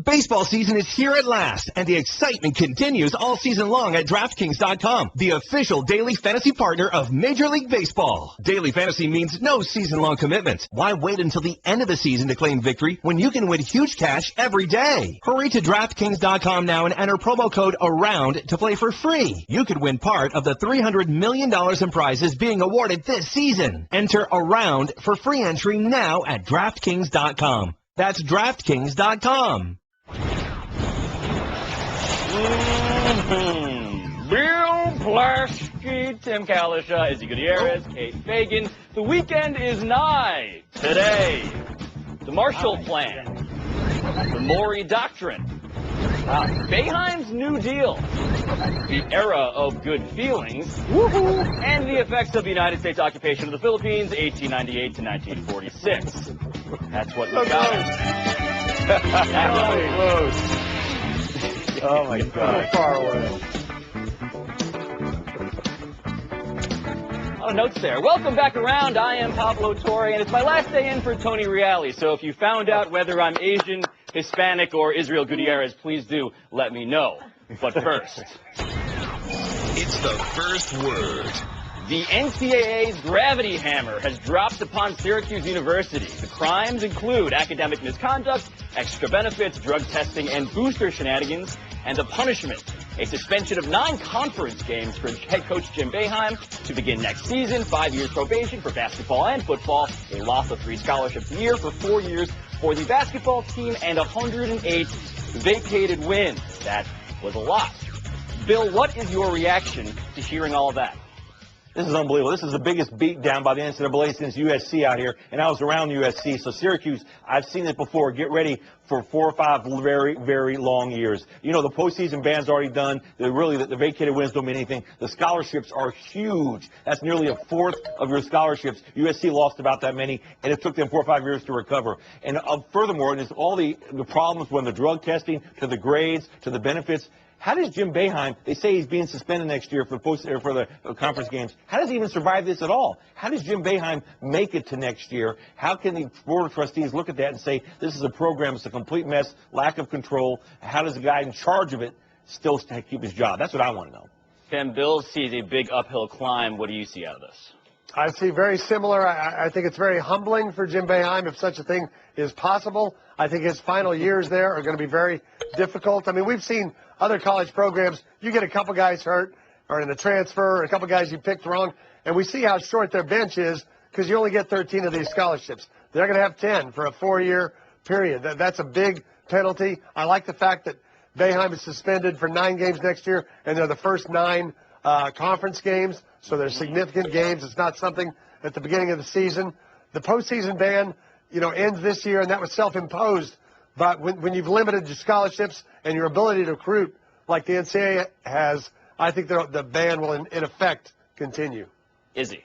Baseball season is here at last, and the excitement continues all season long at DraftKings.com, the official daily fantasy partner of Major League Baseball. Daily fantasy means no season-long commitments. Why wait until the end of the season to claim victory when you can win huge cash every day? Hurry to DraftKings.com now and enter promo code AROUND to play for free. You could win part of the $300 million in prizes being awarded this season. Enter AROUND for free entry now at DraftKings.com. That's DraftKings.com. Bill Plaschke, Tim Kalisha, Izzy Gutierrez, Kate Fagan. The weekend is nigh. Today, the Marshall Plan, the Maury Doctrine, Boeheim's New Deal, the era of good feelings, and the effects of the United States occupation of the Philippines, 1898 to 1946. That's what we got. That's close. Oh my God. So far away. A lot of notes there. Welcome back around. I am Pablo Torre, and it's my last day in for Tony Reali. So if you found out whether I'm Asian, Hispanic, or Israel Gutierrez, please do let me know. But first, it's the first word. The NCAA's gravity hammer has dropped upon Syracuse University. The crimes include academic misconduct, extra benefits, drug testing, and booster shenanigans. And the punishment, a suspension of 9 conference games for head coach Jim Boeheim to begin next season, 5 years probation for basketball and football, a loss of 3 scholarships a year for 4 years for the basketball team, and 108 vacated wins. That was a lot. Bill, what is your reaction to hearing all of that? This is unbelievable. This is the biggest beatdown by the NCAA since USC out here, and I was around USC. So Syracuse, I've seen it before. Get ready for 4 or 5 very, very long years. You know, the postseason ban's already done. The vacated wins don't mean anything. The scholarships are huge. That's nearly a fourth of your scholarships. USC lost about that many, and it took them 4 or 5 years to recover. And furthermore, there's all the problems from the drug testing to the grades to the benefits. How does Jim Boeheim, they say he's being suspended next year for the conference games. How does he even survive this at all? How does Jim Boeheim make it to next year? How can the board of trustees look at that and say this is a program, it's a complete mess, lack of control? How does the guy in charge of it still keep his job? That's what I want to know. Tim, Bill sees a big uphill climb. What do you see out of this? I see very similar. I think it's very humbling for Jim Boeheim if such a thing is possible. I think his final years there are going to be very difficult. I mean, we've seen other college programs, you get a couple guys hurt or in a transfer, or a couple guys you picked wrong, and we see how short their bench is because you only get 13 of these scholarships. They're going to have 10 for a 4-year period. That's a big penalty. I like the fact that Boeheim is suspended for 9 games next year, and they're the first 9 conference games, so they're significant games. It's not something at the beginning of the season. The postseason ban, ends this year, and that was self-imposed. But when you've limited your scholarships and your ability to recruit like the NCAA has, I think the ban will, in effect, continue. Izzy.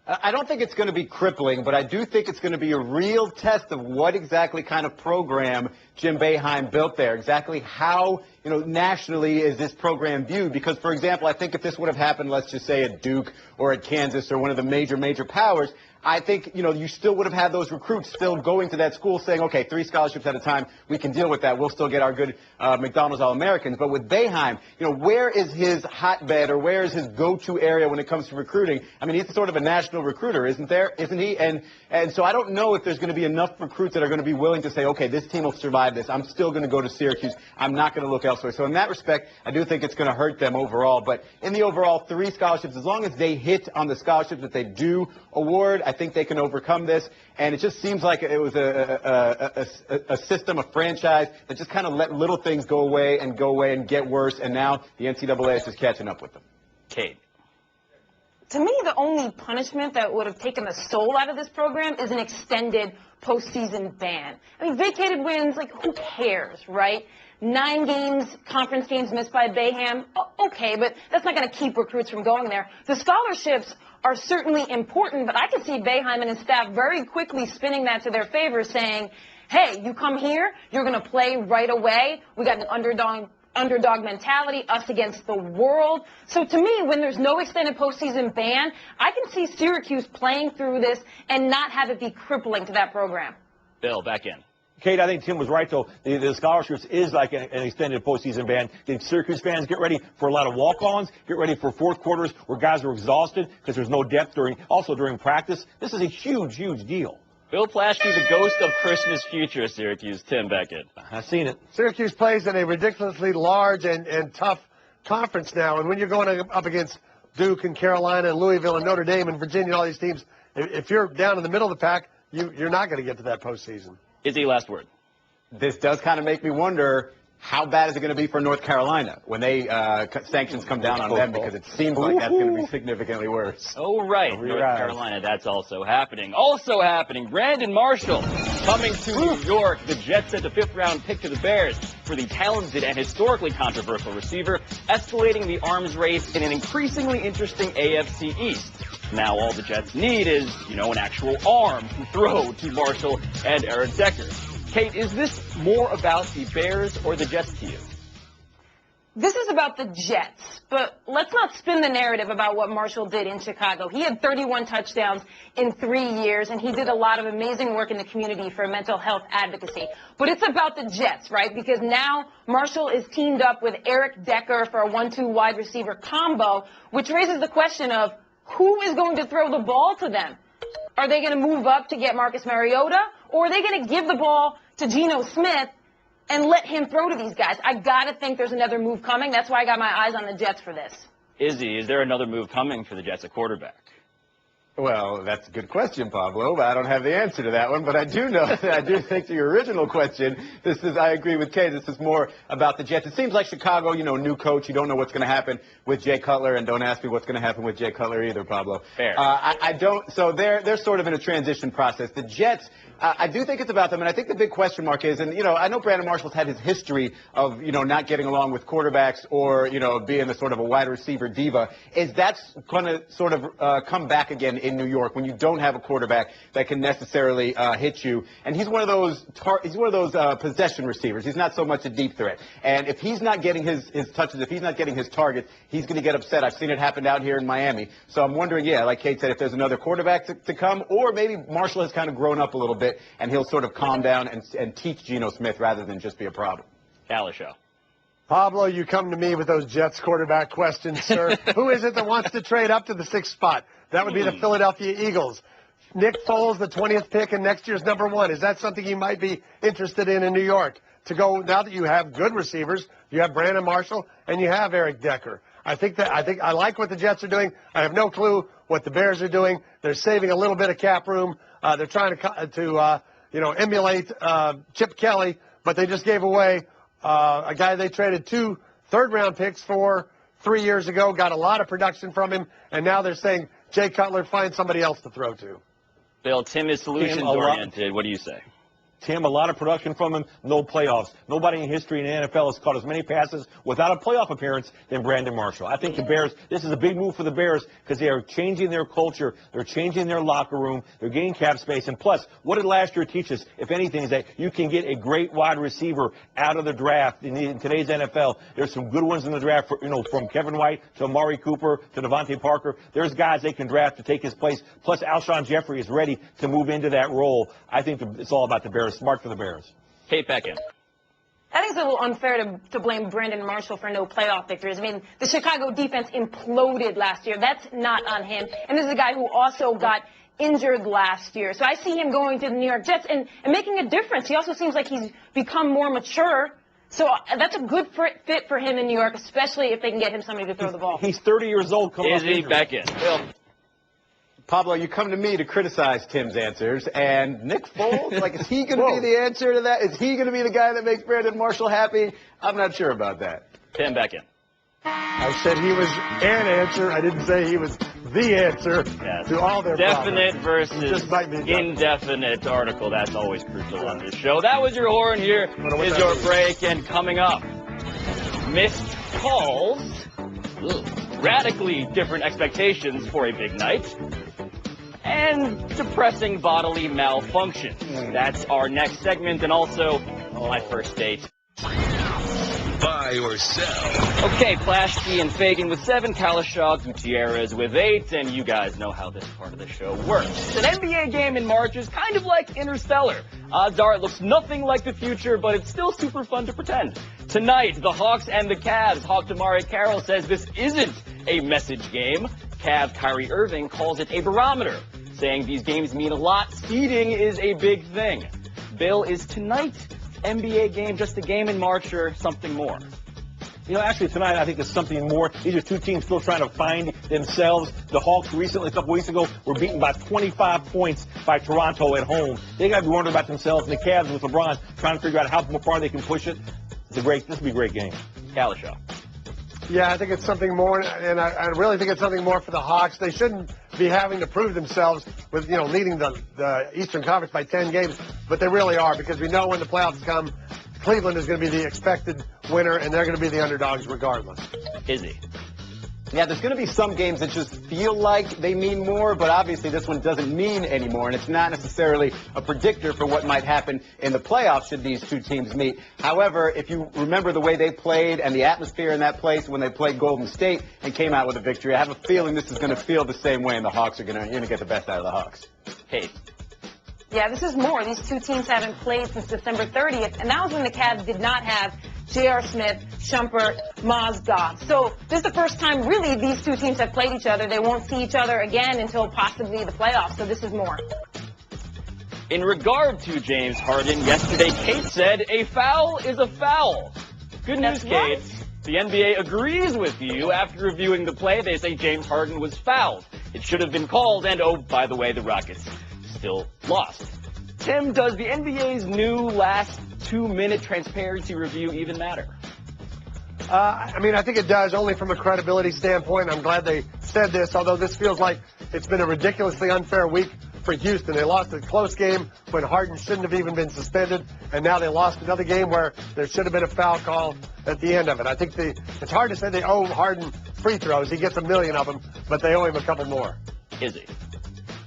I don't think it's going to be crippling, but I do think it's going to be a real test of what exactly kind of program Jim Boeheim built there. Exactly how, nationally is this program viewed? Because, for example, I think if this would have happened, let's just say at Duke or at Kansas or one of the major powers, I think, you still would have had those recruits still going to that school saying, okay, 3 scholarships at a time, we can deal with that. We'll still get our good McDonald's All-Americans. But with Boeheim, where is his hotbed or where is his go-to area when it comes to recruiting? I mean, he's sort of a national recruiter, isn't he? And so I don't know if there's going to be enough recruits that are going to be willing to say, okay, this team will survive this. I'm still going to go to Syracuse. I'm not going to look elsewhere. So in that respect, I do think it's going to hurt them overall. But in the overall 3 scholarships, as long as they hit on the scholarships that they do award, I think they can overcome this. And it just seems like it was a system, a franchise that just kind of let little things go away and get worse. And now the NCAA is just catching up with them. Kate. To me, the only punishment that would have taken the soul out of this program is an extended postseason ban. I mean, vacated wins, who cares, right? 9 games, conference games missed by Boeheim, okay, but that's not going to keep recruits from going there. The scholarships are certainly important, but I can see Boeheim and his staff very quickly spinning that to their favor, saying, hey, you come here, you're going to play right away. We got an underdog mentality, us against the world. So to me, when there's no extended postseason ban, I can see Syracuse playing through this and not have it be crippling to that program. Bill, back in. Kate, I think Tim was right, though. The scholarships is like an extended postseason ban. The Syracuse fans get ready for a lot of walk-ons, get ready for fourth quarters where guys are exhausted because there's no depth during practice. This is a huge, huge deal. Bill Plaschke, the ghost of Christmas future, Syracuse. Tim Beckett. I've seen it. Syracuse plays in a ridiculously large and tough conference now, and when you're going up against Duke and Carolina and Louisville and Notre Dame and Virginia and all these teams, if you're down in the middle of the pack, you're not going to get to that postseason. Izzy, last word. This does kind of make me wonder, how bad is it going to be for North Carolina when they sanctions come down on them, because it seems like that's going to be significantly worse. Oh, right. North Carolina, that's also happening. Also happening, Brandon Marshall coming to New York. The Jets sent a fifth-round pick to the Bears for the talented and historically controversial receiver, escalating the arms race in an increasingly interesting AFC East. Now all the Jets need is, an actual arm to throw to Marshall and Eric Decker. Kate, is this more about the Bears or the Jets to you? This is about the Jets, but let's not spin the narrative about what Marshall did in Chicago. He had 31 touchdowns in 3 years, and he did a lot of amazing work in the community for mental health advocacy. But it's about the Jets, right? Because now Marshall is teamed up with Eric Decker for a 1-2 wide receiver combo, which raises the question of who is going to throw the ball to them? Are they going to move up to get Marcus Mariota, or are they going to give the ball to Geno Smith and let him throw to these guys? I got to think there's another move coming. That's why I got my eyes on the Jets for this. Izzy, is there another move coming for the Jets at quarterback? Well, that's a good question, Pablo, but I don't have the answer to that one. But I do know that I do think to your original question, I agree with Kay, this is more about the Jets. It seems like Chicago, new coach, you don't know what's going to happen with Jay Cutler, and don't ask me what's going to happen with Jay Cutler either, Pablo. Fair. I don't, so they're sort of in a transition process. The Jets, I do think it's about them, and I think the big question mark is, and, I know Brandon Marshall's had his history of, not getting along with quarterbacks or, being a sort of a wide receiver diva. Is that's going to sort of come back again in New York when you don't have a quarterback that can necessarily hit you? And he's one of those possession receivers. He's not so much a deep threat. And if he's not getting his touches, if he's not getting his targets, he's going to get upset. I've seen it happen out here in Miami. So I'm wondering, like Kate said, if there's another quarterback to come, or maybe Marshall has kind of grown up a little bit and he'll sort of calm down and teach Geno Smith rather than just be a problem. Kalishow. Pablo, you come to me with those Jets quarterback questions, sir. Who is it that wants to trade up to the 6th spot? That would be the Philadelphia Eagles. Nick Foles, the 20th pick and next year's #1. Is that something you might be interested in New York? To go, now that you have good receivers, you have Brandon Marshall and you have Eric Decker. I think I like what the Jets are doing. I have no clue what the Bears are doing. They're saving a little bit of cap room. They're trying to emulate Chip Kelly, but they just gave away a guy they traded 2 third-round picks for 3 years ago, got a lot of production from him, and now they're saying, Jay Cutler, find somebody else to throw to. Bill, Tim is solutions-oriented. What do you say? Tim, a lot of production from him, no playoffs. Nobody in history in the NFL has caught as many passes without a playoff appearance than Brandon Marshall. I think the Bears, this is a big move for the Bears because they are changing their culture. They're changing their locker room. They're gaining cap space. And plus, what did last year teach us, if anything, is that you can get a great wide receiver out of the draft in today's NFL. There's some good ones in the draft, from Kevin White to Amari Cooper to Devontae Parker. There's guys they can draft to take his place. Plus, Alshon Jeffrey is ready to move into that role. I think it's all about the Bears. Smart for the Bears. Kate Beckett. I think it's a little unfair to blame Brandon Marshall for no playoff victories. I mean, the Chicago defense imploded last year. That's not on him. And this is a guy who also got injured last year. So I see him going to the New York Jets and making a difference. He also seems like he's become more mature. So that's a good fit for him in New York, especially if they can get him somebody to throw the ball. He's 30 years old. Izzy Beckett. Bill. Pablo, you come to me to criticize Tim's answers, and Nick Foles, is he going to be the answer to that? Is he going to be the guy that makes Brandon Marshall happy? I'm not sure about that. Tim Beckett. I said he was an answer. I didn't say he was the answer to all their Definite problems. versus indefinite article. That's always crucial on this show. That was your horn. Here is your break, and coming up, missed calls, radically different expectations for a big night, and depressing bodily malfunction. That's our next segment, and also my first date. Buy or sell? Okay, Plashkey and Fagan with 7, Kalashaw, Gutierrez with 8, and you guys know how this part of the show works. An NBA game in March is kind of like Interstellar. Odds are it looks nothing like the future, but it's still super fun to pretend. Tonight, the Hawks and the Cavs. Hawk Damari Carroll says this isn't a message game. Cav Kyrie Irving calls it a barometer, saying these games mean a lot. Seeding is a big thing. Bill, is tonight NBA game just a game in March or something more? You know, actually tonight I think it's something more. These are two teams still trying to find themselves. The Hawks recently, a couple weeks ago, were beaten by 25 points by Toronto at home. They got to be wondering about themselves. And the Cavs with LeBron trying to figure out how far they can push it. This will be a great game. Kalashaw. Yeah, I think it's something more, and I really think it's something more for the Hawks. They shouldn't be having to prove themselves with, leading the Eastern Conference by 10 games, but they really are, because we know when the playoffs come, Cleveland is going to be the expected winner, and they're going to be the underdogs regardless. Izzy. Yeah, there's going to be some games that just feel like they mean more, but obviously this one doesn't mean anymore, and it's not necessarily a predictor for what might happen in the playoffs should these two teams meet. However, if you remember the way they played and the atmosphere in that place when they played Golden State and came out with a victory, I have a feeling this is going to feel the same way, and the Hawks are going to get the best out of the Hawks. Hey. Yeah, this is more. These two teams haven't played since December 30th, and that was when the Cavs did not have J.R. Smith, Shumpert, Mozgov. So this is the first time, really, these two teams have played each other. They won't see each other again until possibly the playoffs, so this is more. In regard to James Harden, yesterday Kate said, a foul is a foul. Good news, Kate. The NBA agrees with you. After reviewing the play, they say James Harden was fouled. It should have been called, and oh, by the way, the Rockets still lost. Tim, does the NBA's new last 2-minute transparency review even matter? I think it does, only from a credibility standpoint. I'm glad they said this, although this feels like it's been a ridiculously unfair week for Houston. They lost a close game when Harden shouldn't have even been suspended, and now they lost another game where there should have been a foul call at the end of it. I think it's hard to say they owe Harden free throws. He gets 1 million of them, but they owe him a couple more. Izzy.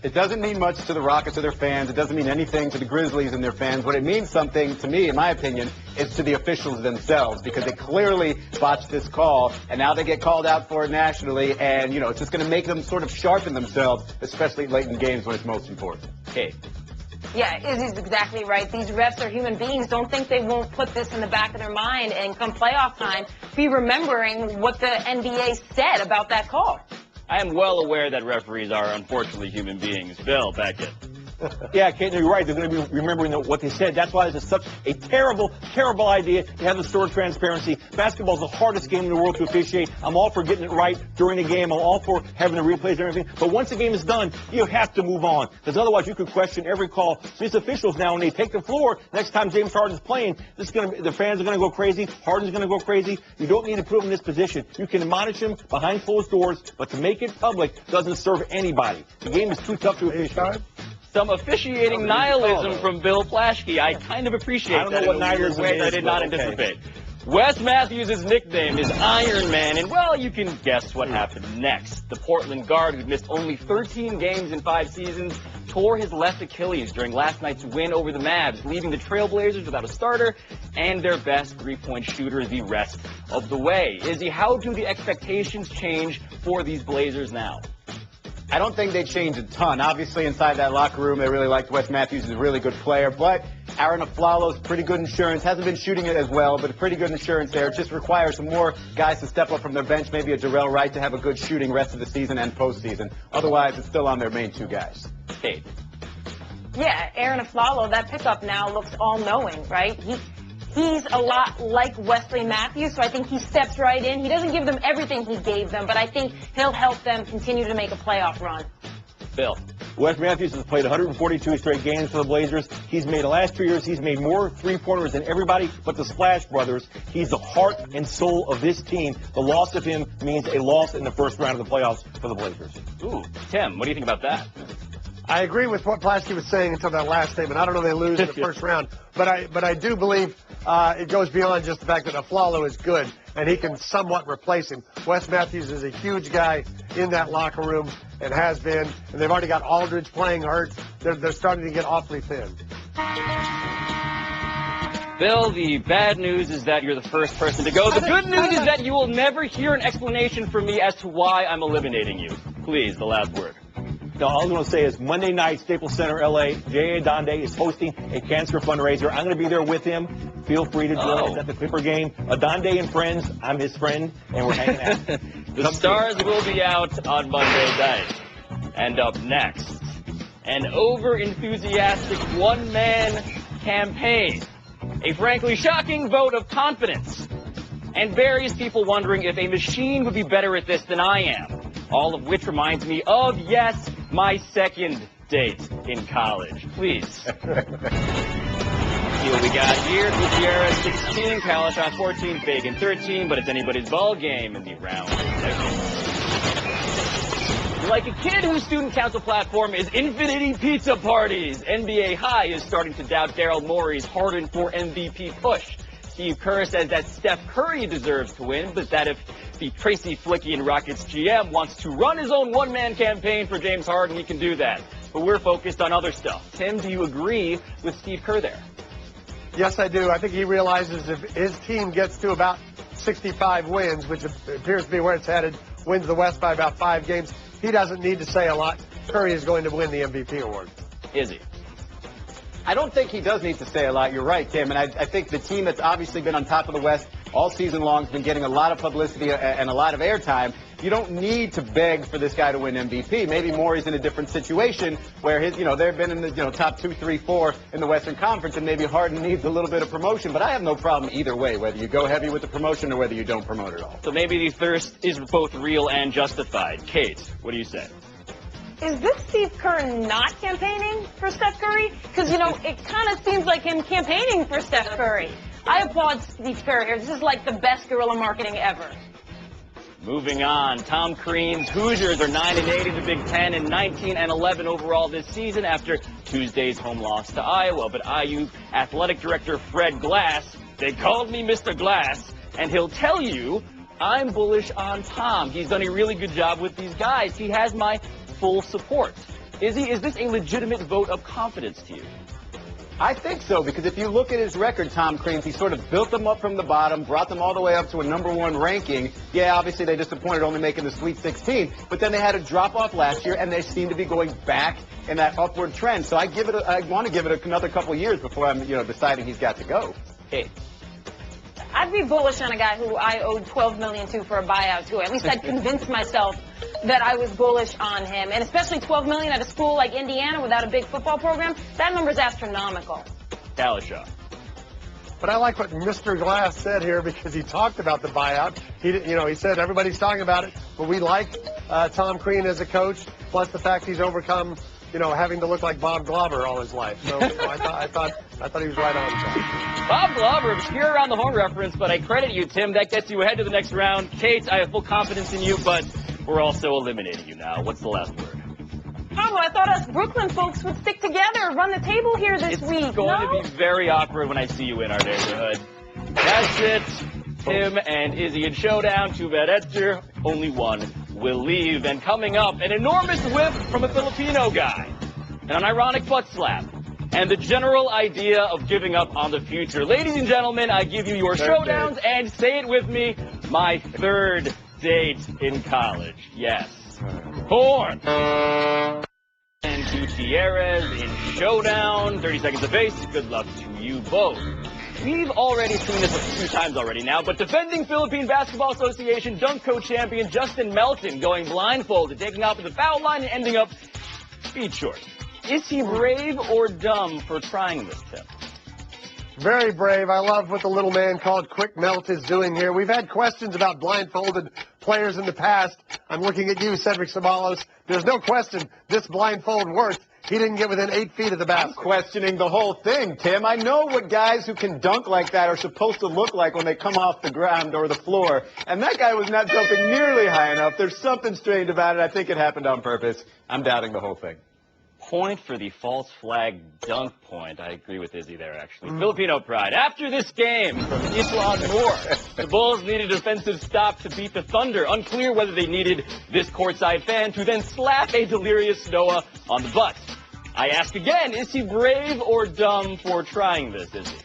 It doesn't mean much to the Rockets or their fans. It doesn't mean anything to the Grizzlies and their fans. What it means something to me, in my opinion, is to the officials themselves, because they clearly botched this call, and now they get called out for it nationally, and, it's just going to make them sort of sharpen themselves, especially late in games when it's most important. Okay. Yeah, Izzy's exactly right. These refs are human beings. Don't think they won't put this in the back of their mind and come playoff time, be remembering what the NBA said about that call. I am well aware that referees are unfortunately human beings. Bill, back in. Yeah, Kate, you're right. They're going to be remembering what they said. That's why this is such a terrible, terrible idea to have the store transparency. Basketball is the hardest game in the world to officiate. I'm all for getting it right during the game. I'm all for having the replays and everything. But once the game is done, you have to move on, because otherwise you could question every call. So these officials now, when they take the floor, next time James Harden's playing, the fans are going to go crazy. Harden's going to go crazy. You don't need to put him in this position. You can admonish him behind closed doors, but to make it public doesn't serve anybody. The game is too tough to officiate. Some officiating nihilism from Bill Plashkey. I kind of appreciate that in a weird way that I did not anticipate. Wes Matthews' nickname is Iron Man, and, well, you can guess what happened next. The Portland guard, who'd missed only 13 games in 5 seasons, tore his left Achilles during last night's win over the Mavs, leaving the Trailblazers without a starter and their best three-point shooter the rest of the way. Izzy, how do the expectations change for these Blazers now? I don't think they change a ton. Obviously, inside that locker room, they really liked Wes Matthews. He's a really good player. But Aaron Aflalo's pretty good insurance. Hasn't been shooting it as well, but pretty good insurance there. It just requires some more guys to step up from their bench, maybe a Jarrell Wright to have a good shooting rest of the season and postseason. Otherwise, it's still on their main 2 guys. Kate. Yeah, Aaron Aflalo, that pickup now looks all-knowing, right? He's a lot like Wesley Matthews, so I think he steps right in. He doesn't give them everything he gave them, but I think he'll help them continue to make a playoff run. Bill. Wes Matthews has played 142 straight games for the Blazers. He's made, the last 2 years, he's made more three-pointers than everybody but the Splash Brothers. He's the heart and soul of this team. The loss of him means a loss in the first round of the playoffs for the Blazers. Ooh, Tim, what do you think about that? I agree with what Plashkey was saying until that last statement. I don't know if they lose in the first round, but I do believe it goes beyond just the fact that Aflalo is good and he can somewhat replace him. Wes Matthews is a huge guy in that locker room and has been, and they've already got Aldridge playing hurt. They're starting to get awfully thin. Bill, the bad news is that you're the first person to go. The good news is that you will never hear an explanation from me as to why I'm eliminating you. Please, the last word. No, all I'm going to say is Monday night, Staples Center, LA, Jay Adande is hosting a cancer fundraiser. I'm going to be there with him. Feel free to join us at the Clipper game. Adande and friends, I'm his friend, and we're hanging out. The stars will be out on Monday night. And up next, an over-enthusiastic one-man campaign. A frankly shocking vote of confidence. And various people wondering if a machine would be better at this than I am. All of which reminds me of, yes, my second date in college. Please. See what we got here. Gutierrez 16, Kalichon 14, Fagan 13, but it's anybody's ball game in the round. Like a kid whose student council platform is infinity pizza parties, NBA High is starting to doubt Daryl Morey's Harden for MVP push. Steve Kerr says that Steph Curry deserves to win, but that if the Tracy Flicky and Rockets GM wants to run his own one-man campaign for James Harden, he can do that. But we're focused on other stuff. Tim, do you agree with Steve Kerr there? Yes, I do. I think he realizes if his team gets to about 65 wins, which appears to be where it's headed, wins the West by about 5 games, he doesn't need to say a lot. Curry is going to win the MVP award. Is he? I don't think he does need to say a lot. You're right, Tim. And I think the team that's obviously been on top of the West all season long has been getting a lot of publicity and a lot of airtime. You don't need to beg for this guy to win MVP. Maybe Morey's in a different situation where his, they've been in the, top 2, 3, 4 in the Western Conference, and maybe Harden needs a little bit of promotion. But I have no problem either way, whether you go heavy with the promotion or whether you don't promote at all. So maybe the thirst is both real and justified. Kate, what do you say? Is this Steve Kerr not campaigning for Steph Curry? Because, it kind of seems like him campaigning for Steph Curry. I applaud Steve Kerr here. This is like the best guerrilla marketing ever. Moving on, Tom Crean's Hoosiers are 9-8 in the Big Ten and 19-11 overall this season after Tuesday's home loss to Iowa. But IU athletic director Fred Glass, they called me Mr. Glass, and he'll tell you I'm bullish on Tom. He's done a really good job with these guys. He has my full support. Is this a legitimate vote of confidence to you? I think so, because if you look at his record, Tom Crean, he sort of built them up from the bottom, brought them all the way up to a #1 ranking. Yeah, obviously they disappointed only making the Sweet 16, but then they had a drop-off last year, and they seem to be going back in that upward trend. So I want to give it another couple of years before I'm, deciding he's got to go. Hey. I'd be bullish on a guy who I owed $12 million to for a buyout too. At least I'd convince myself that I was bullish on him. And especially $12 million at a school like Indiana without a big football program, that number's astronomical. Kalisha. But I like what Mr. Glass said here because he talked about the buyout. He said everybody's talking about it, but we like Tom Crean as a coach, plus the fact he's overcome, having to look like Bob Glauber all his life. So I thought he was right on. Bob Glauber, obscure around the horn reference, but I credit you, Tim. That gets you ahead to the next round. Kate, I have full confidence in you, but we're also eliminating you now. What's the last word? Pablo, I thought us Brooklyn folks would stick together, run the table here this week. It's going to be very awkward when I see you in our neighborhood. That's it. Tim and Izzy in Showdown. Too bad Esther. Only one will leave. And coming up, an enormous whip from a Filipino guy. An ironic butt slap. And the general idea of giving up on the future. Ladies and gentlemen, I give you your showdowns, and say it with me, my third date in college. Yes. Horn. And Gutierrez in Showdown. 30 seconds apiece. Good luck to you both. We've already seen this a few times already now, but defending Philippine Basketball Association dunk co-champion Justin Melton going blindfolded, taking off at the foul line and ending up speed short. Is he brave or dumb for trying this, Tim? Very brave. I love what the little man called Quick Melt is doing here. We've had questions about blindfolded players in the past. I'm looking at you, Cedric Ceballos. There's no question this blindfold worked. He didn't get within 8 feet of the basket. I'm questioning the whole thing, Tim. I know what guys who can dunk like that are supposed to look like when they come off the ground or the floor. And that guy was not jumping nearly high enough. There's something strange about it. I think it happened on purpose. I'm doubting the whole thing. Point for the false flag dunk point. I agree with Izzy there, actually. Filipino pride. After this game from Isla North, the Bulls needed a defensive stop to beat the Thunder. Unclear whether they needed this courtside fan to then slap a delirious Noah on the butt. I ask again, is he brave or dumb for trying this, Izzy?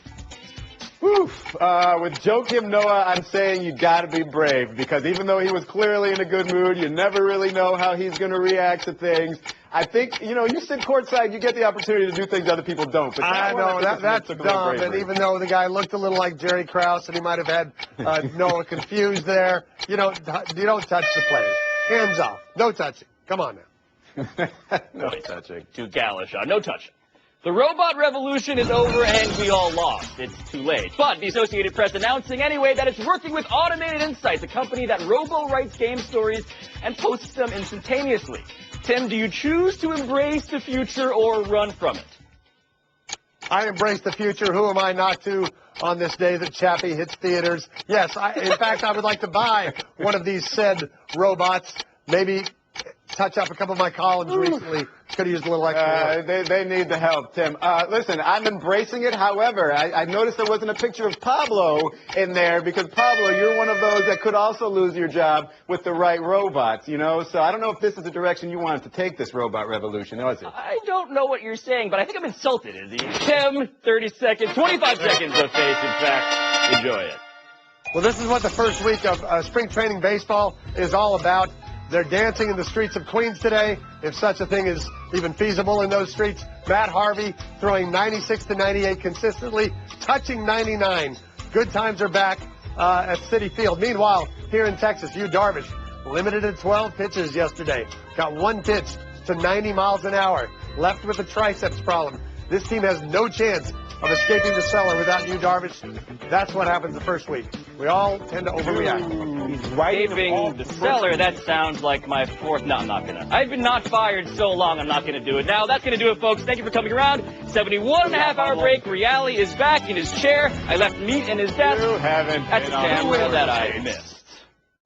With Joakim Noah, I'm saying you got to be brave because even though he was clearly in a good mood, you never really know how he's going to react to things. I think, you sit courtside, you get the opportunity to do things other people don't. But I know, that's dumb. And even though the guy looked a little like Jerry Krause and he might have had Noah confused there, you don't touch the players. Hands off. No touching. Come on now. No touching. To Galashaw. No touching. The robot revolution is over and we all lost. It's too late. But the Associated Press announcing anyway that it's working with Automated Insights, a company that robo-writes game stories and posts them instantaneously. Tim, do you choose to embrace the future or run from it? I embrace the future. Who am I not to on this day that Chappie hits theaters? Yes, in fact, I would like to buy one of these said robots. Maybe touch up a couple of my columns recently. Could have used a little extra work. They need the help, Tim. Listen, I'm embracing it. However, I noticed there wasn't a picture of Pablo in there because, Pablo, you're one of those that could also lose your job with the right robots, So I don't know if this is the direction you wanted to take this robot revolution, is it? I don't know what you're saying, but I think I'm insulted, Izzy. Tim, 30 seconds, 25 seconds of face, in fact. Enjoy it. Well, this is what the first week of spring training baseball is all about. They're dancing in the streets of Queens today, if such a thing is even feasible in those streets. Matt Harvey throwing 96 to 98 consistently, touching 99. Good times are back at Citi Field. Meanwhile, here in Texas, Yu Darvish limited to 12 pitches yesterday. Got one pitch to 90 miles an hour. Left with a triceps problem. This team has no chance of escaping the cellar without Yu Darvish. That's what happens the first week. We all tend to overreact. He's escaping the cellar. That sounds like my fourth. No, I'm not going to. I've been not fired so long, I'm not going to do it now. That's going to do it, folks. Thank you for coming around. 71.5-hour break. Reali is back in his chair. I left meat in his desk. You haven't That's been a on camera that I Wednesdays. missed.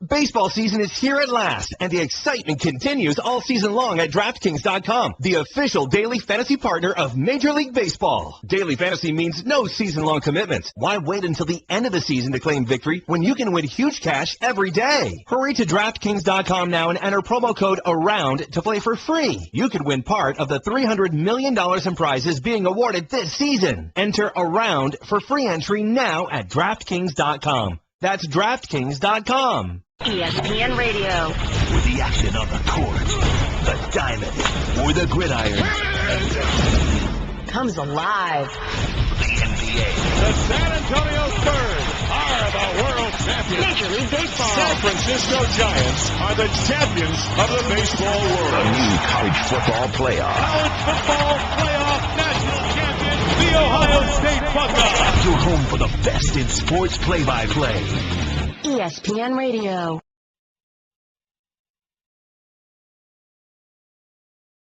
Baseball season is here at last, and the excitement continues all season long at DraftKings.com, the official daily fantasy partner of Major League Baseball. Daily fantasy means no season-long commitments. Why wait until the end of the season to claim victory when you can win huge cash every day? Hurry to DraftKings.com now and enter promo code AROUND to play for free. You could win part of the $300 million in prizes being awarded this season. Enter AROUND for free entry now at DraftKings.com. That's DraftKings.com. ESPN Radio. With the action on the court, the diamond, or the gridiron. Comes alive. The NBA. The San Antonio Spurs are the world champions. Major League Baseball. San Francisco Giants are the champions of the baseball world. The new college football playoff. College football playoff national champion, the Ohio State Buckeyes. You're home for the best in sports play-by-play. ESPN Radio.